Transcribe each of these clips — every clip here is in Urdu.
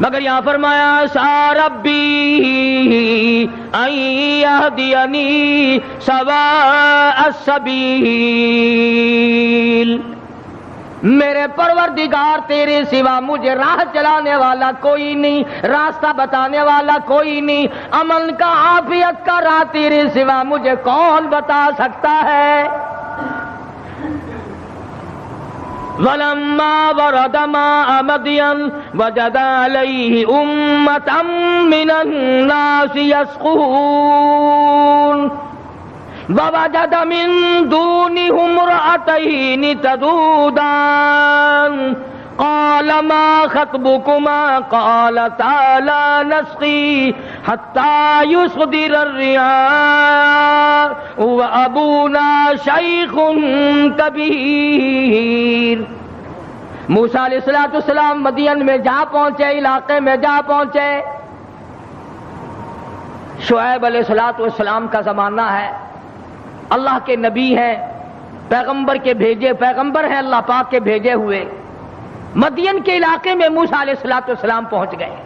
مگر یہاں فرمایا سا ربی ان یہدینی سواء السبیل، میرے پروردگار تیرے سوا مجھے راہ چلانے والا کوئی نہیں، راستہ بتانے والا کوئی نہیں، امن کا عافیت کا راہ تیرے سوا مجھے کون بتا سکتا ہے؟ وَلَمَّا وَرَدَ مَاءَ مَدْيَنَ وَجَدَ عَلَيْهِ أُمَّةً مِّنَ النَّاسِ يَسْقُونَ وَوَجَدَ مِن دُونِهُمْ امْرَأَتَيْنِ تَذُودَانِ قَالَ مَا خَطْبُكُمَا قَالَتَا لَا نَسْقِي حَتَّى يُصْدِرَ الرِّعَاءُ وَأَبُونَا شَيْخٌ كَبِيرٌ۔ موسیٰ علیہ السلام مدین میں جا پہنچے، علاقے میں جا پہنچے۔ شعیب علیہ السلام کا زمانہ ہے، اللہ کے نبی ہیں، پیغمبر ہیں اللہ پاک کے بھیجے ہوئے۔ مدین کے علاقے میں موسیٰ علیہ السلام پہنچ گئے،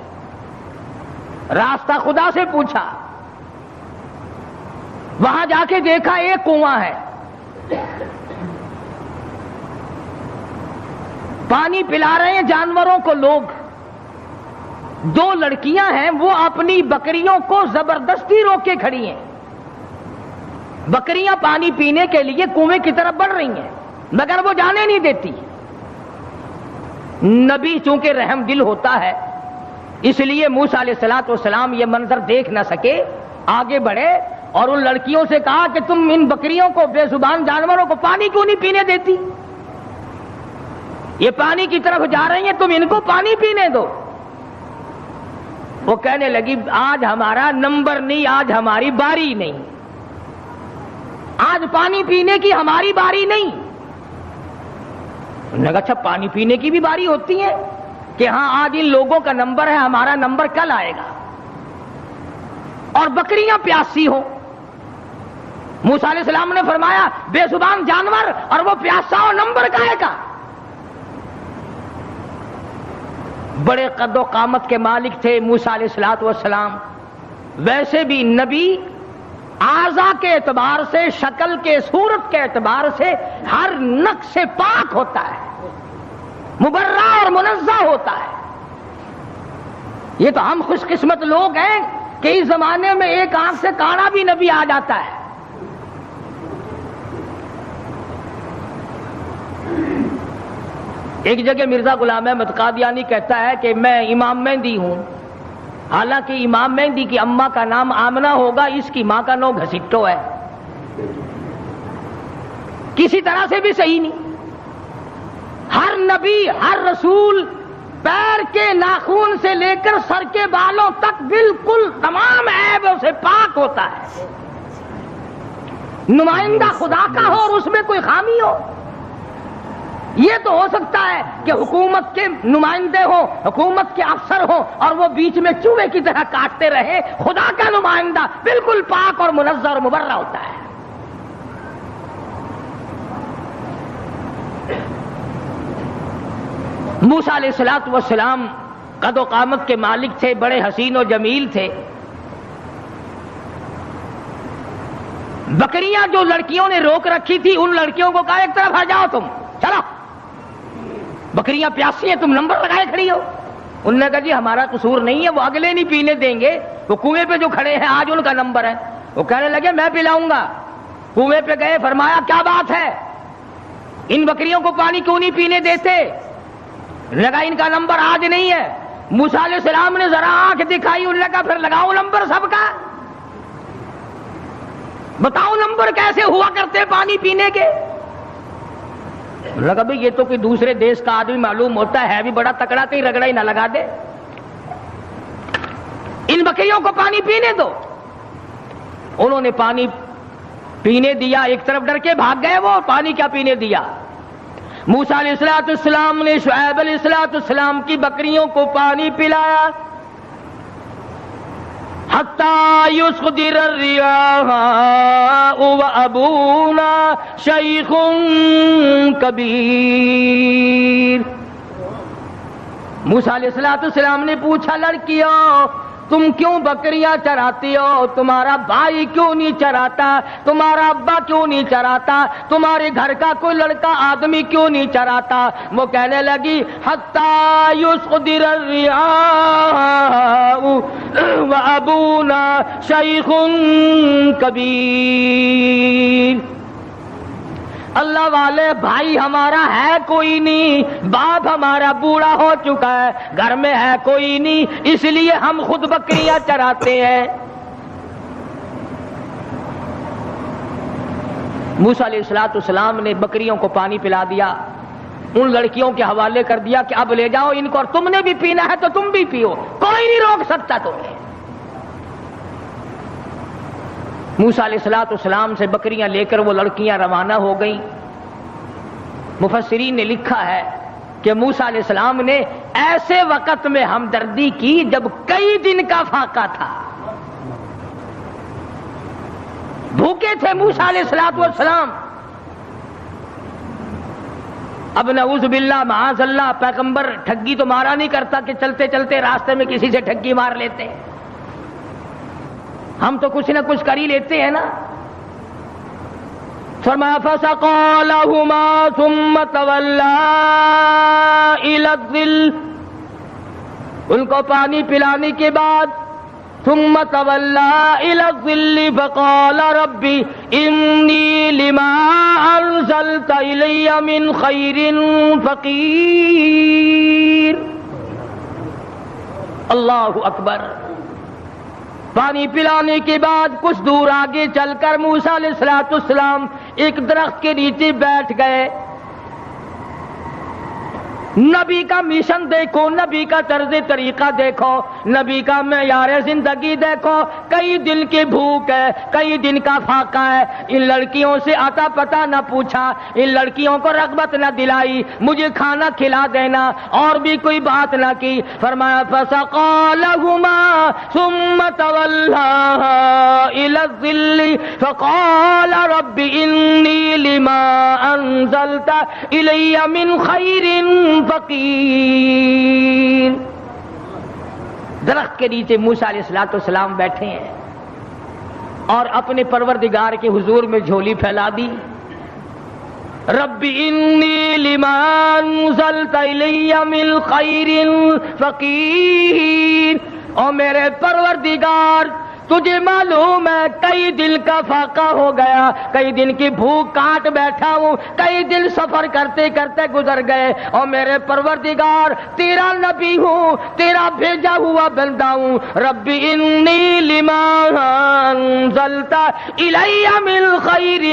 راستہ خدا سے پوچھا، وہاں جا کے دیکھا ایک کنواں ہے، پانی پلا رہے ہیں جانوروں کو لوگ، دو لڑکیاں ہیں وہ اپنی بکریوں کو زبردستی روک کے کھڑی ہیں، بکریاں پانی پینے کے لیے کنویں کی طرف بڑھ رہی ہیں مگر وہ جانے نہیں دیتی۔ نبی چونکہ رحم دل ہوتا ہے اس لیے موسیٰ علیہ السلام یہ منظر دیکھ نہ سکے، آگے بڑھے اور ان لڑکیوں سے کہا کہ تم ان بکریوں کو، بے زبان جانوروں کو پانی کیوں نہیں پینے دیتی؟ یہ پانی کی طرف جا رہی ہیں، تم ان کو پانی پینے دو۔ وہ کہنے لگی آج ہمارا نمبر نہیں، آج ہماری باری نہیں، آج پانی پینے کی ہماری باری نہیں۔ انہوں نے کہا اچھا پانی پینے کی بھی باری ہوتی ہے کہ ہاں آج ان لوگوں کا نمبر ہے، ہمارا نمبر کل آئے گا۔ اور بکریاں پیاسی ہوں، موسیٰ علیہ السلام نے فرمایا بے زبان جانور اور وہ پیاسا ہو، نمبر کائے کا؟ بڑے قد و قامت کے مالک تھے موسیٰ علیہ السلام، ویسے بھی نبی اعضا کے اعتبار سے، شکل کے، صورت کے اعتبار سے ہر نقص سے پاک ہوتا ہے، مبرہ اور منزہ ہوتا ہے۔ یہ تو ہم خوش قسمت لوگ ہیں کہ اس زمانے میں ایک آنکھ سے کانا بھی نبی آ جاتا ہے۔ ایک جگہ مرزا غلام احمد قادیانی کہتا ہے کہ میں امام مہدی ہوں، حالانکہ امام مہدی کی اماں کا نام آمنہ ہوگا، اس کی ماں کا نام گھسٹو ہے، کسی طرح سے بھی صحیح نہیں۔ ہر نبی، ہر رسول پیر کے ناخون سے لے کر سر کے بالوں تک بالکل تمام عیبوں سے پاک ہوتا ہے، نمائندہ خدا کا ہو اور اس میں کوئی خامی ہو۔ یہ تو ہو سکتا ہے کہ حکومت کے نمائندے ہوں، حکومت کے افسر ہوں اور وہ بیچ میں چوہے کی طرح کاٹتے رہے، خدا کا نمائندہ بالکل پاک اور منزہ اور مبرہ ہوتا ہے۔ موسیٰ علیہ السلام قد و قامت کے مالک تھے، بڑے حسین و جمیل تھے۔ بکریاں جو لڑکیوں نے روک رکھی تھی ان لڑکیوں کو کہا ایک طرف ہٹ جاؤ، تم چلو، بکریاں پیاسی ہیں، تم نمبر لگائے کھڑی ہو۔ انہوں نے کہا جی ہمارا قصور نہیں ہے، وہ اگلے نہیں پینے دیں گے، وہ کنویں پہ جو کھڑے ہیں آج ان کا نمبر ہے۔ وہ کہنے لگے میں پلاؤں گا۔ کنویں پہ گئے، فرمایا کیا بات ہے، ان بکریوں کو پانی کیوں نہیں پینے دیتے؟ لگا ان کا نمبر آج نہیں ہے۔ موسیٰ علیہ السلام نے ذرا آنکھ دکھائی، انہوں نے کہا پھر لگاؤ نمبر سب کا، بتاؤ نمبر کیسے ہوا کرتے پانی پینے کے؟ لگا بھئی یہ تو کوئی دوسرے دیش کا آدمی معلوم ہوتا ہے بھی بڑا تکڑا، کہیں رگڑا ہی نہ لگا دے، ان بکریوں کو پانی پینے دو۔ انہوں نے پانی پینے دیا، ایک طرف ڈر کے بھاگ گئے، وہ پانی کیا پینے دیا۔ موسیٰ علیہ السلام نے شعیب علیہ السلام کی بکریوں کو پانی پلایا، حتیٰ یصدر الرعاء وابونا شیخ کبیر۔ موسیٰ علیہ السلام نے پوچھا لڑکیوں تم کیوں بکریاں چراتی ہو؟ تمہارا بھائی کیوں نہیں چراتا؟ تمہارا ابا کیوں نہیں چراتا؟ تمہارے گھر کا کوئی لڑکا آدمی کیوں نہیں چراتا؟ وہ کہنے لگی حتی یصدر الرعاء وابونا شیخ کبیر، اللہ والے بھائی ہمارا ہے کوئی نہیں، باپ ہمارا بوڑھا ہو چکا ہے، گھر میں ہے کوئی نہیں، اس لیے ہم خود بکریاں چراتے ہیں۔ موسیٰ علیہ السلام نے بکریوں کو پانی پلا دیا، ان لڑکیوں کے حوالے کر دیا کہ اب لے جاؤ ان کو، اور تم نے بھی پینا ہے تو تم بھی پیو، کوئی نہیں روک سکتا تمہیں۔ موسیٰ علیہ السلام سے بکریاں لے کر وہ لڑکیاں روانہ ہو گئیں۔ مفسرین نے لکھا ہے کہ موسیٰ علیہ السلام نے ایسے وقت میں ہمدردی کی جب کئی دن کا فاقہ تھا، بھوکے تھے موسیٰ علیہ السلام۔ اب نعوذ باللہ معاذ اللہ پیغمبر ٹھگی تو مارا نہیں کرتا کہ چلتے چلتے راستے میں کسی سے ٹھگی مار لیتے، ہم تو کچھ نہ کچھ کر ہی لیتے ہیں نا۔ فرمایا فسقى لهما ثم تولى الى الظل، ان کو پانی پلانے کے بعد ثم تولى الى الظل فقال رب انی لما انزلت الی من خیر فقیر۔ اللہ اکبر۔ پانی پلانے کے بعد کچھ دور آگے چل کر موسیٰ علیہ السلام ایک درخت کے نیچے بیٹھ گئے۔ نبی کا مشن دیکھو، نبی کا طرز طریقہ دیکھو، نبی کا معیار زندگی دیکھو، کئی دن کی بھوک ہے، کئی دن کا فاقہ ہے، ان لڑکیوں سے آتا پتہ نہ پوچھا، ان لڑکیوں کو رغبت نہ دلائی، مجھے کھانا کھلا دینا، اور بھی کوئی بات نہ کی۔ فرمایا فسقى لهما ثم تولى الى الظل فقال رب انی لما انزلت الی من خیر فقیر۔ درخت کے نیچے موسیٰ علیہ السلام بیٹھے ہیں اور اپنے پروردگار کے حضور میں جھولی پھیلا دی۔ رب انی لما انزلت الی من خیر فقیر، او میرے پروردگار تجھے معلوم ہے کئی دن کا فاقہ ہو گیا، کئی دن کی بھوک کاٹ بیٹھا ہوں، کئی دن سفر کرتے کرتے گزر گئے، اور میرے پروردگار تیرا نبی ہوں، تیرا بھیجا ہوا بندہ ہوں۔ رب انی لما انزلت الی من خیر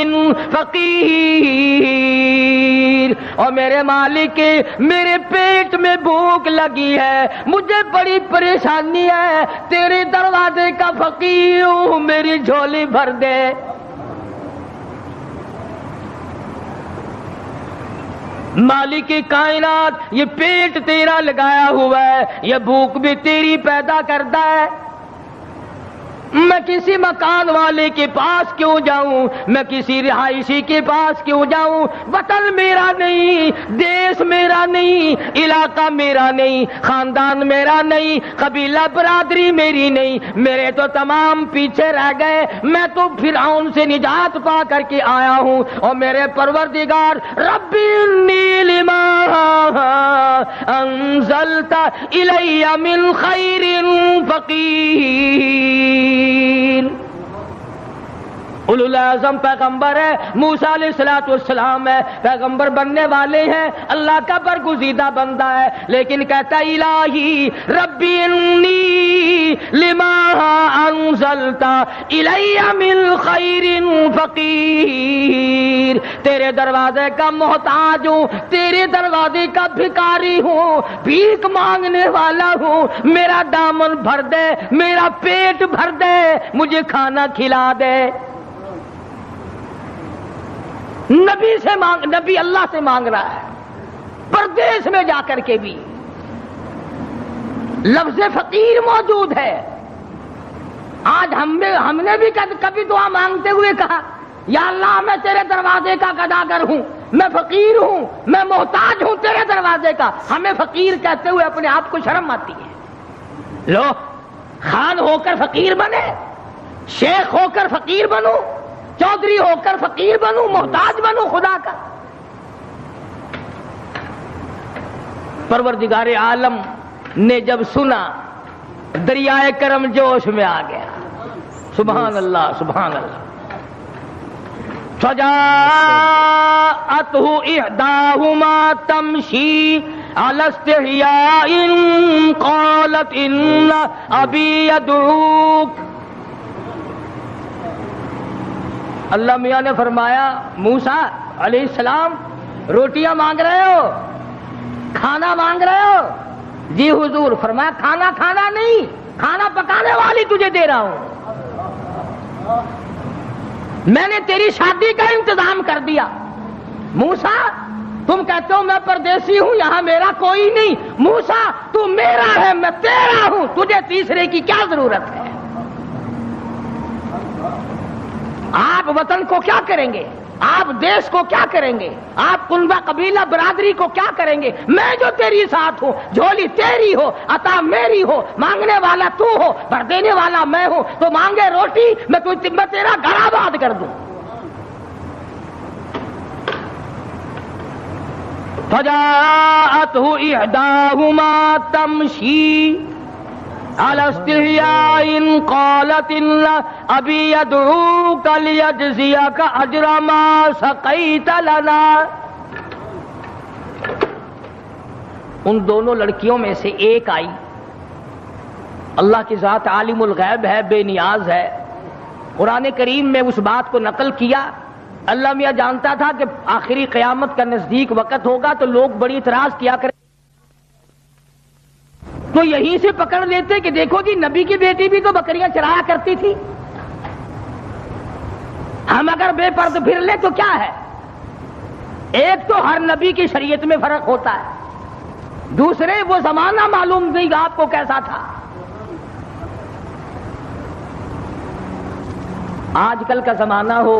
فقیر، اور میرے مالک میرے پیٹ میں بھوک لگی ہے، مجھے بڑی پریشانی ہے، تیرے دروازے کا فقیر ہوں، میری جھولی بھر دے۔ مالک کائنات یہ پیٹ تیرا لگایا ہوا ہے، یہ بھوک بھی تیری پیدا کرتا ہے، میں کسی مکان والے کے پاس کیوں جاؤں، میں کسی رہائشی کے پاس کیوں جاؤں؟ وطن میرا نہیں، دیش میرا نہیں، علاقہ میرا نہیں، خاندان میرا نہیں، قبیلہ برادری میری نہیں، میرے تو تمام پیچھے رہ گئے، میں تو فرعون سے نجات پا کر کے آیا ہوں، اور میرے پروردگار رب انی لما انزلت الی من خیر فقیر۔ اولو العزم پیغمبر ہے، موسیٰ علیہ السلام ہے، پیغمبر بننے والے ہیں، اللہ کا برگزیدہ بندہ ہے، لیکن کہتا الہی رب انی لما انزلت الی من خیر فقیر، تیرے دروازے کا محتاج ہوں، تیرے دروازے کا بھکاری ہوں، بھیک مانگنے والا ہوں، میرا دامن بھر دے، میرا پیٹ بھر دے، مجھے کھانا کھلا دے۔ نبی سے مانگ، نبی اللہ سے مانگ رہا ہے، پردیس میں جا کر کے بھی لفظ فقیر موجود ہے۔ آج ہم نے بھی کبھی دعا مانگتے ہوئے کہا یا اللہ میں تیرے دروازے کا گداگر ہوں، میں فقیر ہوں، میں محتاج ہوں تیرے دروازے کا. ہمیں فقیر کہتے ہوئے اپنے آپ کو شرم آتی ہے. لو خان ہو کر فقیر بنے، شیخ ہو کر فقیر بنو، چودھری ہو کر فقیر بنو، محتاج بنو خدا کا. پروردگار عالم نے جب سنا دریائے کرم جوش میں آ گیا. سبحان اللہ سبحان اللہ. فجاءته إحداهما تمشي على استحياء قالت إن أبي يدعوك. اللہ میاں نے فرمایا موسیٰ علیہ السلام روٹیاں مانگ رہے ہو، کھانا مانگ رہے ہو؟ جی حضور. فرمایا کھانا کھانا نہیں، کھانا پکانے والی تجھے دے رہا ہوں. میں نے تیری شادی کا انتظام کر دیا. موسیٰ تم کہتے ہو میں پردیسی ہوں، یہاں میرا کوئی نہیں. موسیٰ تو میرا ہے، میں تیرا ہوں، تجھے تیسرے کی کیا ضرورت ہے؟ آپ وطن کو کیا کریں گے؟ آپ دیش کو کیا کریں گے؟ آپ کنبہ قبیلہ برادری کو کیا کریں گے؟ میں جو تیری ساتھ ہوں، جھولی تیری ہو، عطا میری ہو، مانگنے والا تو ہو، بھر دینے والا میں ہوں. تو مانگے روٹی، میں تیرا گھر آباد کر دوں. فجاءته إحداهما تمشي على استحياء قالت إن أبي يدعوك ليجزيك أجر ما سقيت لنا. ان دونوں لڑکیوں میں سے ایک آئی. اللہ کی ذات عالم الغیب ہے، بے نیاز ہے. قرآن کریم میں اس بات کو نقل کیا. اللہ میاں جانتا تھا کہ آخری قیامت کا نزدیک وقت ہوگا تو لوگ بڑی اعتراض کیا کریں، تو یہیں سے پکڑ لیتے کہ دیکھو جی نبی کی بیٹی بھی تو بکریاں چرایا کرتی تھی، ہم اگر بے پرد پھر لیں تو کیا ہے؟ ایک تو ہر نبی کی شریعت میں فرق ہوتا ہے، دوسرے وہ زمانہ معلوم نہیں آپ کو کیسا تھا. آج کل کا زمانہ ہو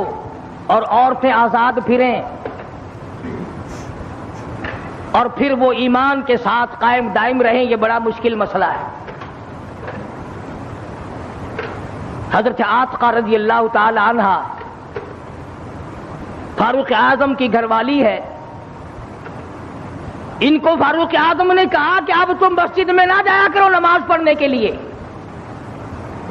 اور عورتیں آزاد پھریں اور پھر وہ ایمان کے ساتھ قائم دائم رہیں، یہ بڑا مشکل مسئلہ ہے. حضرت عاتقہ رضی اللہ تعالی عنہ فاروق اعظم کی گھر والی ہے. ان کو فاروق اعظم نے کہا کہ اب تم مسجد میں نہ جایا کرو نماز پڑھنے کے لیے.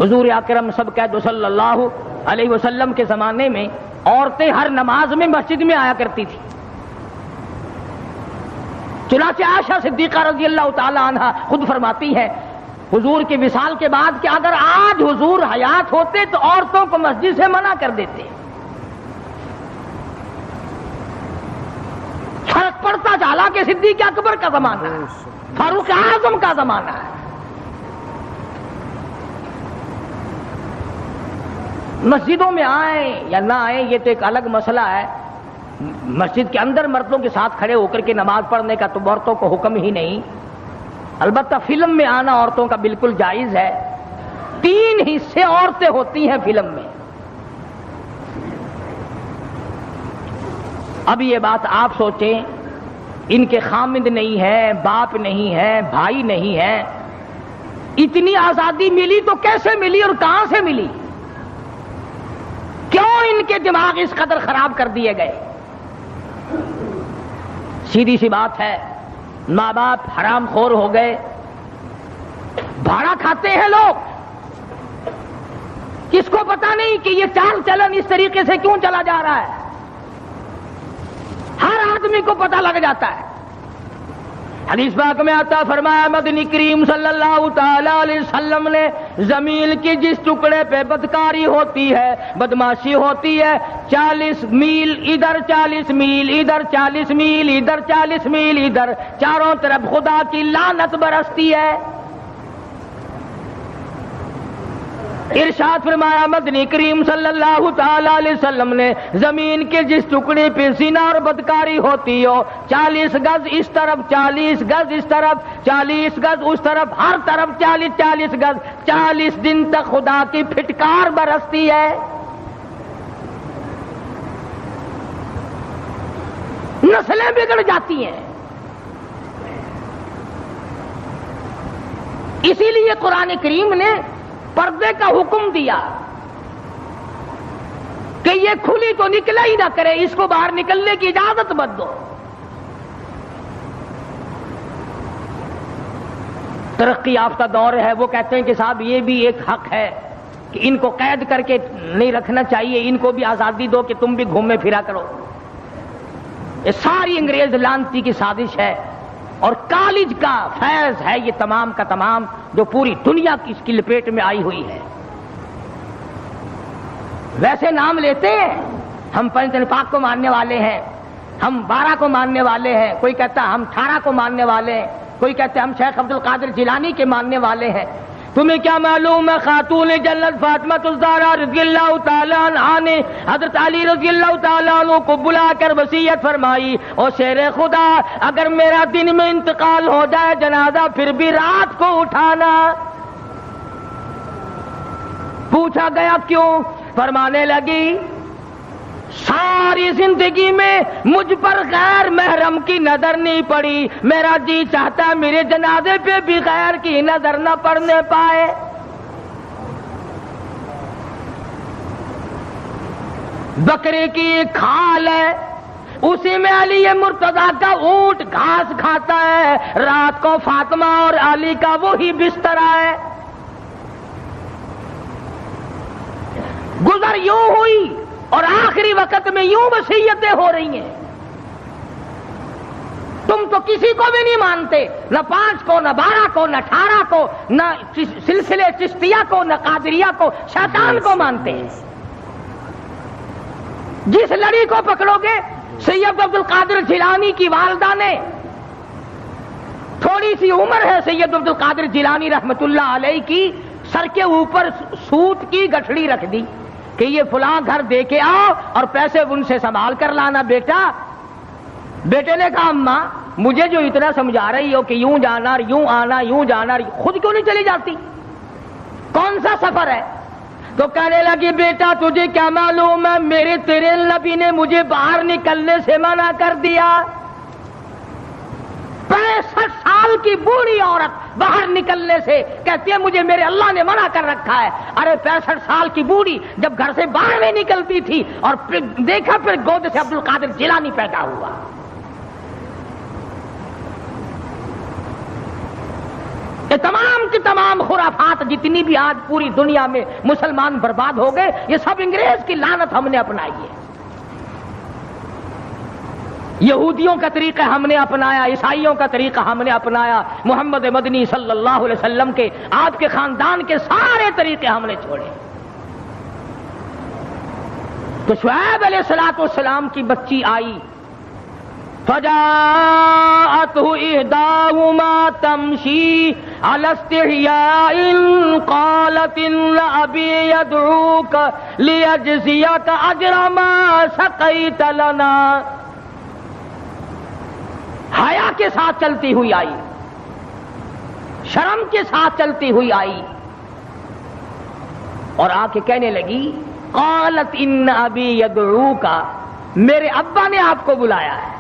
حضور اکرم سب قید صلی اللہ علیہ وسلم کے زمانے میں عورتیں ہر نماز میں مسجد میں آیا کرتی تھی. چنانچہ عائشہ صدیقہ رضی اللہ تعالی عنہ خود فرماتی ہے حضور کے وصال کے بعد کہ اگر آج حضور حیات ہوتے تو عورتوں کو مسجد سے منع کر دیتے. فرق پڑتا چلا کہ صدیق اکبر کا زمانہ ہے، فاروق اعظم کا زمانہ ہے. مسجدوں میں آئیں یا نہ آئیں یہ تو ایک الگ مسئلہ ہے. مسجد کے اندر مردوں کے ساتھ کھڑے ہو کر کے نماز پڑھنے کا تو عورتوں کو حکم ہی نہیں. البتہ فلم میں آنا عورتوں کا بالکل جائز ہے. 3 حصے عورتیں ہوتی ہیں فلم میں. اب یہ بات آپ سوچیں، ان کے خامند نہیں ہے، باپ نہیں ہے، بھائی نہیں ہے، اتنی آزادی ملی تو کیسے ملی اور کہاں سے ملی؟ کیوں ان کے دماغ اس قدر خراب کر دیے گئے؟ سیدھی سی بات ہے، ماں باپ حرام خور ہو گئے، بھاڑا کھاتے ہیں لوگ. کس کو پتا نہیں کہ یہ چال چلن اس طریقے سے کیوں چلا جا رہا ہے؟ ہر آدمی کو پتا لگ جاتا ہے. حدیث پاک میں آتا فرمایا مدنی کریم صلی اللہ تعالی علیہ وسلم نے زمین کی جس ٹکڑے پہ بدکاری ہوتی ہے، بدماشی ہوتی ہے، 40 میل ادھر، 40 میل ادھر، 40 میل ادھر، 40 میل ادھر، چاروں طرف خدا کی لعنت برستی ہے. ارشاد فرمایا مدنی کریم صلی اللہ تعالی علیہ وسلم نے زمین کے جس ٹکڑے پہ زنا اور بدکاری ہوتی ہو، 40 گز اس طرف، 40 گز اس طرف، 40 گز اس طرف، ہر طرف 40 گز، 40 دن تک خدا کی پھٹکار برستی ہے. نسلیں بگڑ جاتی ہیں. اسی لیے قرآن کریم نے پردے کا حکم دیا کہ یہ کھلی تو نکلا ہی نہ کرے، اس کو باہر نکلنے کی اجازت مت دو. ترقی یافتہ دور ہے، وہ کہتے ہیں کہ صاحب یہ بھی ایک حق ہے کہ ان کو قید کر کے نہیں رکھنا چاہیے، ان کو بھی آزادی دو کہ تم بھی گھومے پھرا کرو. یہ ساری انگریز لانتی کی سازش ہے اور کالج کا فیض ہے یہ تمام کا تمام، جو پوری دنیا کی اس کی لپیٹ میں آئی ہوئی ہے. ویسے نام لیتے ہیں، ہم پنجتن پاک کو ماننے والے ہیں، ہم 12 کو ماننے والے ہیں، کوئی کہتا ہے ہم 18 کو ماننے والے ہیں، کوئی کہتے ہیں ہم شیخ عبد القادر جیلانی کے ماننے والے ہیں. تمہیں کیا معلوم ہے خاتون جنت فاطمہ الزہرا رضی اللہ تعالیٰ عنہا نے حضرت علی رضی اللہ تعالیٰ عنہ کو بلا کر وصیت فرمائی، او شیر خدا اگر میرا دن میں انتقال ہو جائے جنازہ پھر بھی رات کو اٹھانا. پوچھا گیا کیوں؟ فرمانے لگی ساری زندگی میں مجھ پر غیر محرم کی نظر نہیں پڑی، میرا جی چاہتا ہے میرے جنازے پہ بھی غیر کی نظر نہ پڑنے پائے. بکرے کی ایک کھال ہے، اسی میں علی مرتضیٰ کا اونٹ گھاس کھاتا ہے، رات کو فاطمہ اور علی کا وہی بستر ہے. گزر یوں ہوئی اور آخری وقت میں یوں وصیتیں ہو رہی ہیں. تم تو کسی کو بھی نہیں مانتے، نہ 5 کو، نہ 12 کو، نہ 18 کو، نہ سلسلے چشتیہ کو، نہ قادریہ کو، شیطان کو مانتے ہیں. جس لڑی کو پکڑو گے، سید عبد القادر جیلانی کی والدہ نے، تھوڑی سی عمر ہے سید عبد القادر جیلانی رحمت اللہ علیہ کی، سر کے اوپر سوت کی گٹھڑی رکھ دی کہ یہ فلاں گھر دے کے آؤ اور پیسے ان سے سنبھال کر لانا بیٹا. بیٹے نے کہا اماں مجھے جو اتنا سمجھا رہی ہو کہ یوں جانا اور یوں آنا، یوں جانا، خود کیوں نہیں چلی جاتی؟ کون سا سفر ہے؟ تو کہنے لگی بیٹا تجھے کیا معلوم ہے میرے تیرے نبی نے مجھے باہر نکلنے سے منع کر دیا. 65 سال کی بوڑھی عورت باہر نکلنے سے کہتی ہے مجھے میرے اللہ نے منع کر رکھا ہے. ارے 65 سال کی بوڑھی جب گھر سے باہر نہیں نکلتی تھی اور پھر دیکھا پھر گود سے عبد القادر جیلانی پیدا ہوا. یہ تمام کی تمام خرافات جتنی بھی آج پوری دنیا میں مسلمان برباد ہو گئے، یہ سب انگریز کی لعنت ہم نے اپنائی ہے. یہودیوں کا طریقہ ہم نے اپنایا، عیسائیوں کا طریقہ ہم نے اپنایا، محمد مدنی صلی اللہ علیہ وسلم کے آپ کے خاندان کے سارے طریقے ہم نے چھوڑے. تو شعیب علیہ السلام کی بچی آئی، فجاءته إحداهما تمشي على استحياء قالت إن أبي يدعوك ليجزيك أجر ما سقيت لنا. حیا کے ساتھ چلتی ہوئی آئی، شرم کے ساتھ چلتی ہوئی آئی اور آ کے کہنے لگی قالت ان ابی یدعوک، میرے ابا نے آپ کو بلایا ہے،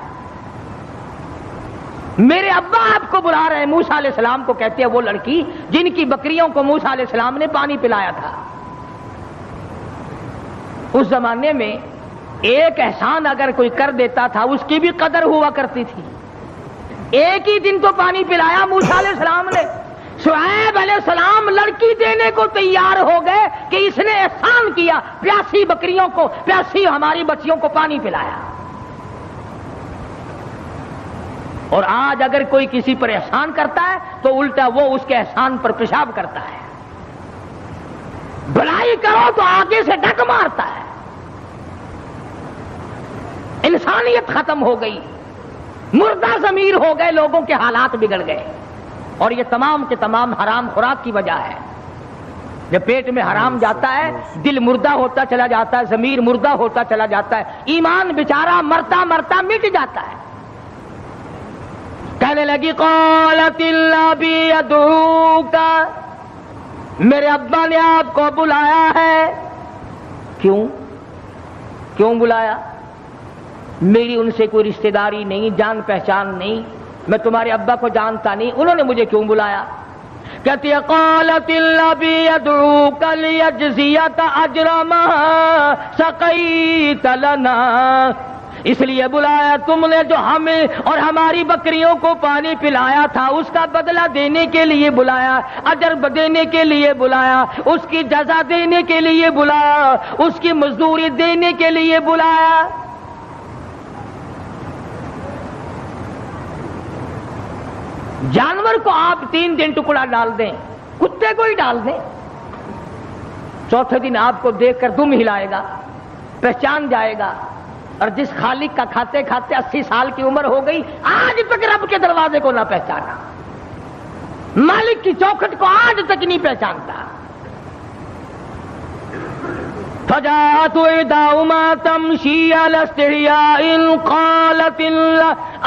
میرے ابا آپ کو بلا رہے ہیں. موسیٰ علیہ السلام کو کہتے ہیں وہ لڑکی جن کی بکریوں کو موسیٰ علیہ السلام نے پانی پلایا تھا. اس زمانے میں ایک احسان اگر کوئی کر دیتا تھا اس کی بھی قدر ہوا کرتی تھی. ایک ہی دن تو پانی پلایا موسیٰ علیہ السلام نے. شعیب علیہ السلام لڑکی دینے کو تیار ہو گئے کہ اس نے احسان کیا، پیاسی بکریوں کو، پیاسی ہماری بچیوں کو پانی پلایا. اور آج اگر کوئی کسی پر احسان کرتا ہے تو الٹا وہ اس کے احسان پر پیشاب کرتا ہے. بھلائی کرو تو آگے سے ڈک مارتا ہے. انسانیت ختم ہو گئی، مردہ ضمیر ہو گئے، لوگوں کے حالات بگڑ گئے. اور یہ تمام کے تمام حرام خوراک کی وجہ ہے. جب پیٹ میں حرام جاتا ہے دل مردہ ہوتا چلا جاتا ہے، ضمیر مردہ ہوتا چلا جاتا ہے، ایمان بیچارہ مرتا مرتا مٹ جاتا ہے. کہنے لگی قالت الابی یدعوک، میرے ابا نے آپ کو بلایا ہے. کیوں بلایا؟ میری ان سے کوئی رشتہ داری نہیں، جان پہچان نہیں، میں تمہارے ابا کو جانتا نہیں، انہوں نے مجھے کیوں بلایا؟ کہتی ہے قالت النبی يدعوك ليجزيك اجر ما سقيت لنا، اس لیے بلایا تم نے جو ہمیں اور ہماری بکریوں کو پانی پلایا تھا اس کا بدلہ دینے کے لیے بلایا، اجر دینے کے لیے بلایا، اس کی جزا دینے کے لیے بلایا، اس کی مزدوری دینے کے لیے بلایا۔ جانور کو آپ 3 دن ٹکڑا ڈال دیں، کتے کو ہی ڈال دیں، چوتھے دن آپ کو دیکھ کر دم ہلائے گا، پہچان جائے گا۔ اور جس خالق کا کھاتے کھاتے 80 سال کی عمر ہو گئی، آج تک رب کے دروازے کو نہ پہچانا، مالک کی چوکھٹ کو آج تک نہیں پہچانتا۔ فجاءت إحداهما تمشي على استحياء قالت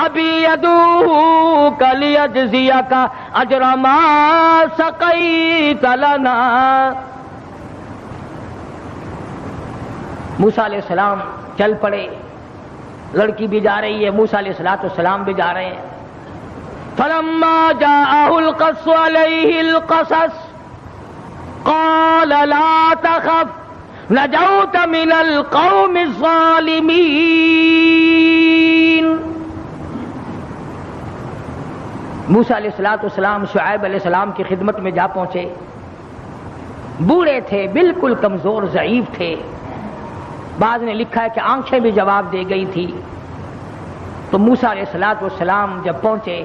أبي يدعوك ليجزيك أجر ما سقيت لنا۔ موسیٰ علیہ السلام چل پڑے، لڑکی بھی جا رہی ہے، موسیٰ علیہ السلام بھی جا رہے ہیں۔ فلما جاءه القص عليه القصص قال لا تخف نجوت من القوم الظالمین۔ موسیٰ علیہ السلام شعیب علیہ السلام کی خدمت میں جا پہنچے، بوڑھے تھے، بالکل کمزور ضعیف تھے، بعض نے لکھا ہے کہ آنکھیں بھی جواب دے گئی تھی۔ تو موسیٰ علیہ السلام جب پہنچے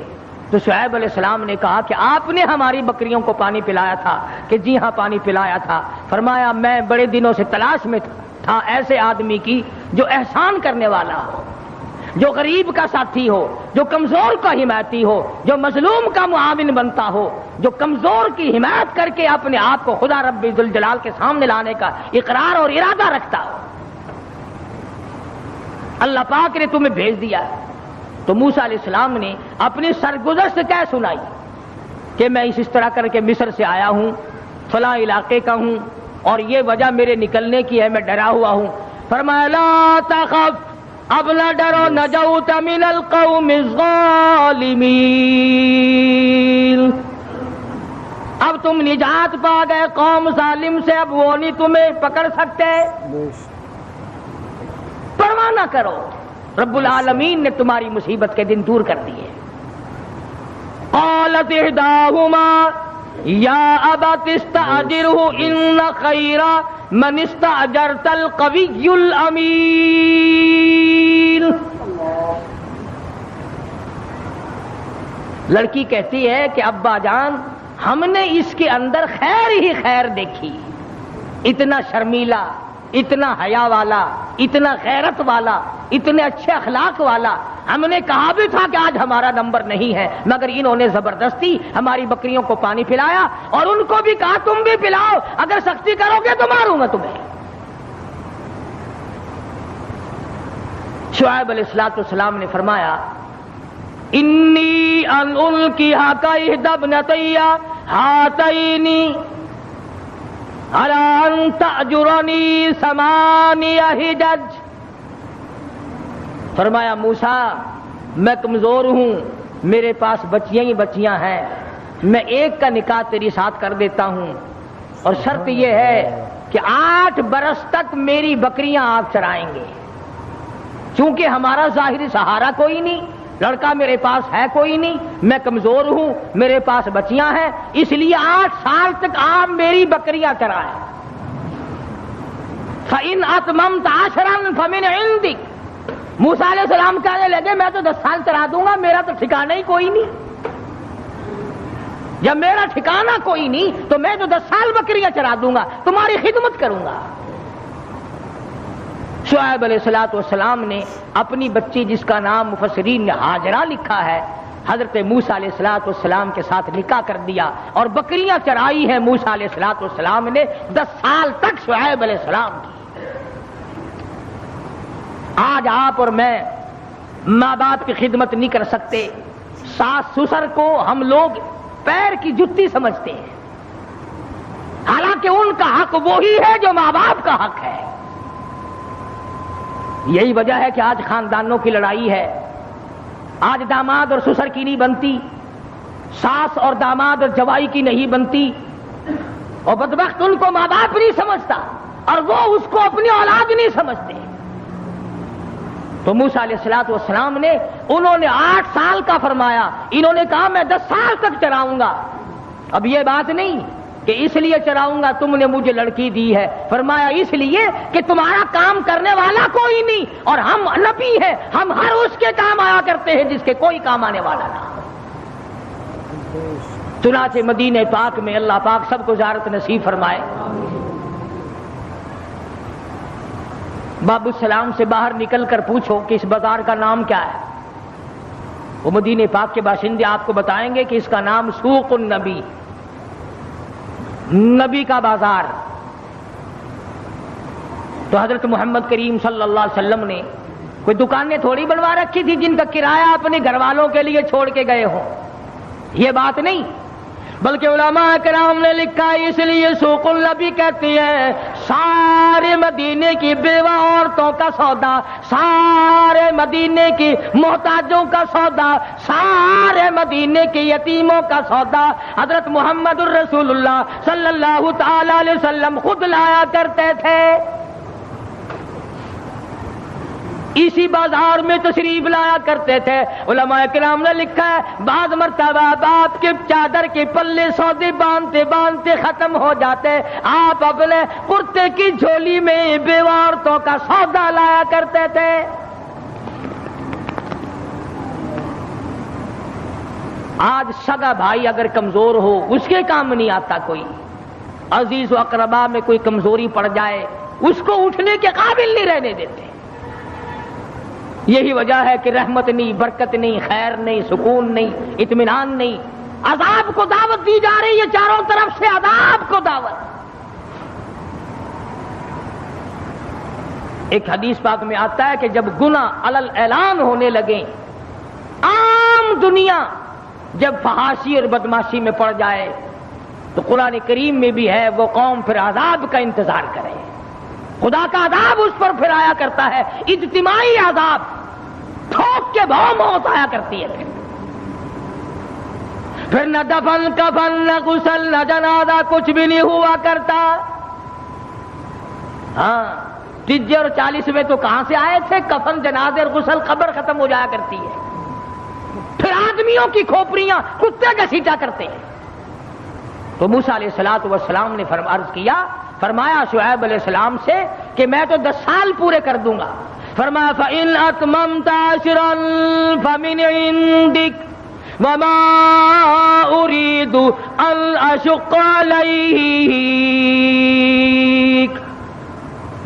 تو شعیب علیہ السلام نے کہا کہ آپ نے ہماری بکریوں کو پانی پلایا تھا؟ کہ جی ہاں پانی پلایا تھا۔ فرمایا میں بڑے دنوں سے تلاش میں تھا ایسے آدمی کی جو احسان کرنے والا ہو، جو غریب کا ساتھی ہو، جو کمزور کا حمایتی ہو، جو مظلوم کا معاون بنتا ہو، جو کمزور کی حمایت کر کے اپنے آپ کو خدا رب ذوالجلال کے سامنے لانے کا اقرار اور ارادہ رکھتا ہو۔ اللہ پاک نے تمہیں بھیج دیا ہے۔ تو موسیٰ علیہ السلام نے اپنی سرگزشت کیا سنائی کہ میں اس طرح کر کے مصر سے آیا ہوں، فلاں علاقے کا ہوں، اور یہ وجہ میرے نکلنے کی ہے، میں ڈرا ہوا ہوں۔ فرمایا لا تخف، اب نہ ڈرو، نجوت من القوم الظالمین، اب تم نجات پا گئے قوم ظالم سے، اب وہ نہیں تمہیں پکڑ سکتے، پرواہ نہ کرو، رب العالمین نے تمہاری مصیبت کے دن دور کر دیے۔ قالت احداهما یا ابت استاجرہ ان خیر من استاجرت القوی الامین۔ لڑکی کہتی ہے کہ ابا جان ہم نے اس کے اندر خیر ہی خیر دیکھی، اتنا شرمیلا، اتنا حیا والا، اتنا غیرت والا، اتنے اچھے اخلاق والا۔ ہم نے کہا بھی تھا کہ آج ہمارا نمبر نہیں ہے، مگر انہوں نے زبردستی ہماری بکریوں کو پانی پلایا، اور ان کو بھی کہا تم بھی پلاؤ، اگر سختی کرو گے تو ماروں گا تمہیں۔ شعیب علیہ السلام نے فرمایا انی ان انکحک احدی ابنتی ہاتین علی ان تأجرنی 8 حجج۔ فرمایا موسیٰ میں کمزور ہوں، میرے پاس بچیاں ہی بچیاں ہیں، میں ایک کا نکاح تیری ساتھ کر دیتا ہوں، اور شرط یہ ہے کہ 8 برس تک میری بکریاں آپ چرائیں گے، چونکہ ہمارا ظاہری سہارا کوئی نہیں، لڑکا میرے پاس ہے کوئی نہیں، میں کمزور ہوں، میرے پاس بچیاں ہیں، اس لیے 8 سال تک آپ میری بکریاں چرائیں۔ فَإِنْ أَتْمَمْتَ 10 فَمِنْ عِنْدِكَ۔ موسیٰ علیہ السلام کہنے لگے میں تو 10 سال چرا دوں گا، میرا تو ٹھکانہ ہی کوئی نہیں، جب میرا ٹھکانہ کوئی نہیں تو میں تو 10 سال بکریاں چرا دوں گا، تمہاری خدمت کروں گا۔ شعیب علیہ السلام نے اپنی بچی جس کا نام مفسرین نے ہاجرہ لکھا ہے، حضرت موسیٰ علیہ السلام کے ساتھ نکاح کر دیا، اور بکریاں چرائی ہیں موسیٰ علیہ السلام نے 10 سال تک شعیب علیہ السلام کی۔ آج آپ اور میں ماں باپ کی خدمت نہیں کر سکتے، ساس سسر کو ہم لوگ پیر کی جتی سمجھتے ہیں، حالانکہ ان کا حق وہی ہے جو ماں باپ کا حق ہے۔ یہی وجہ ہے کہ آج خاندانوں کی لڑائی ہے، آج داماد اور سسر کی نہیں بنتی، ساس اور داماد اور جوائی کی نہیں بنتی، اور بدبخت ان کو ماں باپ نہیں سمجھتا اور وہ اس کو اپنی اولاد نہیں سمجھتے۔ تو موسیٰ علیہ السلام نے انہوں نے 8 سال کا فرمایا، انہوں نے کہا میں 10 سال تک چراؤں گا۔ اب یہ بات نہیں کہ اس لیے چراؤں گا تم نے مجھے لڑکی دی ہے، فرمایا اس لیے کہ تمہارا کام کرنے والا کوئی نہیں، اور ہم نبی ہیں، ہم ہر اس کے کام آیا کرتے ہیں جس کے کوئی کام آنے والا نہ۔ چنانچہ مدینہ پاک میں اللہ پاک سب کو زیارت نصیب فرمائے۔ باب السلام سے باہر نکل کر پوچھو کہ اس بازار کا نام کیا ہے، وہ مدینہ پاک کے باشندے آپ کو بتائیں گے کہ اس کا نام سوق النبی، نبی کا بازار۔ تو حضرت محمد کریم صلی اللہ علیہ وسلم نے کوئی دکانیں تھوڑی بنوا رکھی تھی جن کا کرایہ اپنے گھر والوں کے لیے چھوڑ کے گئے ہوں، یہ بات نہیں، بلکہ علماء کرام نے لکھا اس لیے سوق النبی کہتی ہے سارے مدینے کی بیوہ عورتوں کا سودا، سارے مدینے کی محتاجوں کا سودا، سارے مدینے کے یتیموں کا سودا حضرت محمد الرسول اللہ صلی اللہ تعالی علیہ وسلم خود لایا کرتے تھے، اسی بازار میں تشریف لایا کرتے تھے۔ علماء کرام نے لکھا ہے بعض مرتبہ آپ کے چادر کے پلے سودے باندھتے باندھتے ختم ہو جاتے، آپ اپنے کرتے کی جھولی میں بیوہ عورتوں کا سودا لایا کرتے تھے۔ آج سگا بھائی اگر کمزور ہو اس کے کام نہیں آتا، کوئی عزیز و اقربا میں کوئی کمزوری پڑ جائے اس کو اٹھنے کے قابل نہیں رہنے دیتے۔ یہی وجہ ہے کہ رحمت نہیں، برکت نہیں، خیر نہیں، سکون نہیں، اطمینان نہیں، عذاب کو دعوت دی جا رہی ہے، چاروں طرف سے عذاب کو دعوت۔ ایک حدیث پاک میں آتا ہے کہ جب گناہ علل اعلان ہونے لگیں، عام دنیا جب فحاشی اور بدماشی میں پڑ جائے تو قرآن کریم میں بھی ہے وہ قوم پھر عذاب کا انتظار کرے، خدا کا عذاب اس پر پھر آیا کرتا ہے، اجتماعی عذاب، ٹھوک کے بھو موت آیا کرتی ہے۔ پھر نہ دفن کفن نہ غسل نہ جنازہ کچھ بھی نہیں ہوا کرتا۔ ہاں 30 اور 40 میں تو کہاں سے آئے تھے، کفن جنازے اور غسل، قبر ختم ہو جایا کرتی ہے، پھر آدمیوں کی کھوپڑیاں کتے گھسیٹا کرتے ہیں۔ تو موسیٰ علیہ السلام نے عرض کیا، فرمایا شعیب علیہ السلام سے کہ میں تو 10 سال پورے کر دوں گا، فرمایا فَإِنْ أَتْمَمْتَ عَشْرًا فَمِنْ عِنْدِكَ وَمَا أُرِيدُ أَنْ أَشُقَّ عَلَيْكَ،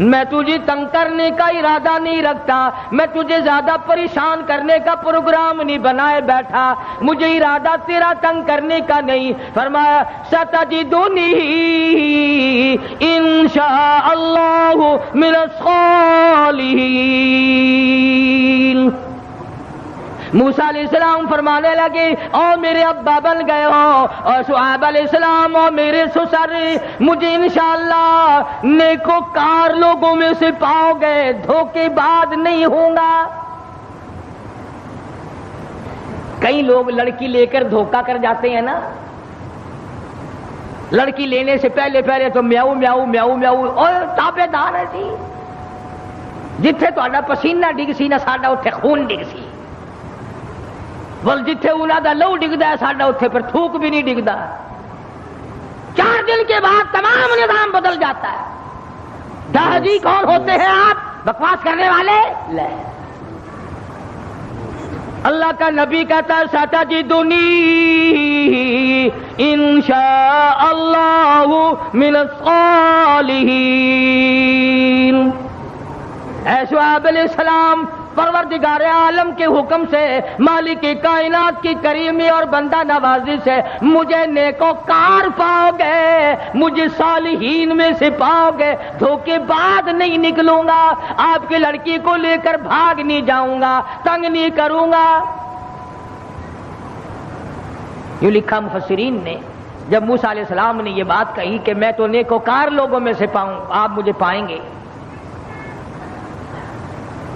میں تجھے تنگ کرنے کا ارادہ نہیں رکھتا، میں تجھے زیادہ پریشان کرنے کا پروگرام نہیں بنائے بیٹھا، مجھے ارادہ تیرا تنگ کرنے کا نہیں۔ فرمایا ستجدنی انشاء اللہ من الصالحین۔ موسیٰ علیہ السلام فرمانے لگے او میرے ابا بن گئے ہو، اور شعیب علیہ السلام او میرے سسر، مجھے انشاءاللہ نیکوکار لوگوں میں سے پاؤ گے، دھوکے باز نہیں ہوں گا۔ کئی لوگ لڑکی لے کر دھوکا کر جاتے ہیں نا، لڑکی لینے سے پہلے تو میاؤ میاؤ میاؤ میاؤ اور تابے دار ہے جی، جتھے تہاڈا پسینہ ڈگ سی نا ساڈا اوتھے خون ڈگ سی، بل جتھے انہاں دا لہو ڈگدا ہے ساڈا اوتھے پر تھوک بھی نہیں ڈگدا۔ 4 دن کے بعد تمام نظام بدل جاتا ہے۔ داجی کون ہوتے ہیں آپ بکواس کرنے والے؟ لے اللہ کا نبی کہتا ہے ستجدنی انشاء اللہ من الصالحین۔ اے شعیب علیہ السلام، پروردگار عالم کے حکم سے، مالک کائنات کی کریمی اور بندہ نوازی سے مجھے نیکوکار پاؤ گے، مجھے صالحین میں سے پاؤ گے، دھوکے بعد نہیں نکلوں گا، آپ کی لڑکی کو لے کر بھاگ نہیں جاؤں گا، تنگ نہیں کروں گا۔ یہ لکھا مفسرین نے، جب موسیٰ علیہ السلام نے یہ بات کہی کہ میں تو نیکوکار لوگوں میں سے پاؤں، آپ مجھے پائیں گے،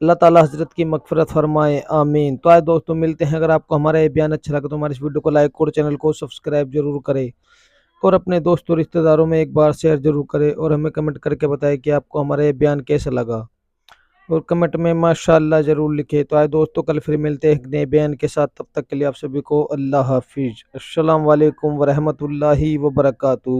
اللہ تعالیٰ حضرت کی مغفرت فرمائے، آمین۔ تو آئے دوستوں ملتے ہیں، اگر آپ کو ہمارا یہ بیان اچھا لگا تو ہماری اس ویڈیو کو لائک اور چینل کو سبسکرائب ضرور کرے، اور اپنے دوستوں رشتہ داروں میں ایک بار شیئر ضرور کرے، اور ہمیں کمنٹ کر کے بتائے کہ آپ کو ہمارا یہ بیان کیسا لگا، اور کمنٹ میں ماشاءاللہ ضرور لکھے۔ تو آئے دوستوں کل پھر ملتے ہیں ایک نئے بیان کے ساتھ، تب تک کے لیے آپ سبھی کو اللہ حافظ۔ السلام علیکم ورحمۃ اللہ وبرکاتہ۔